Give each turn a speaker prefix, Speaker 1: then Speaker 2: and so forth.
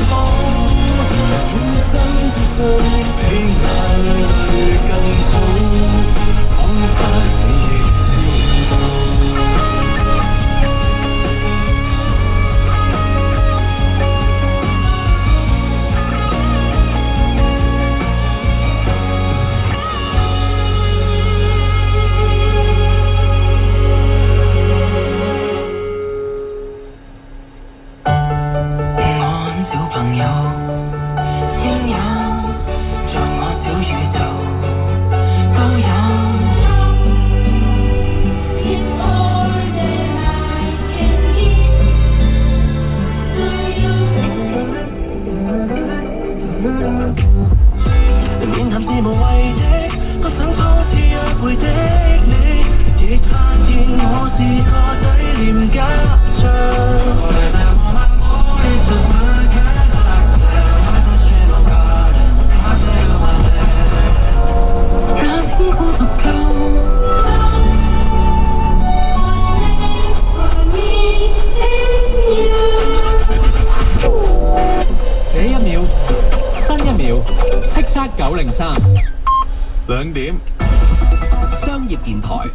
Speaker 1: 好，轉身必須比眼淚更早，彷彿你亦知道。小朋友，天有在我小宇宙都有。It's more than I can give to you。面談是無謂的，不想初次約會的你，亦發現我是個低廉家長。
Speaker 2: 這一秒，新一秒，叱咤903，2點，商業電台。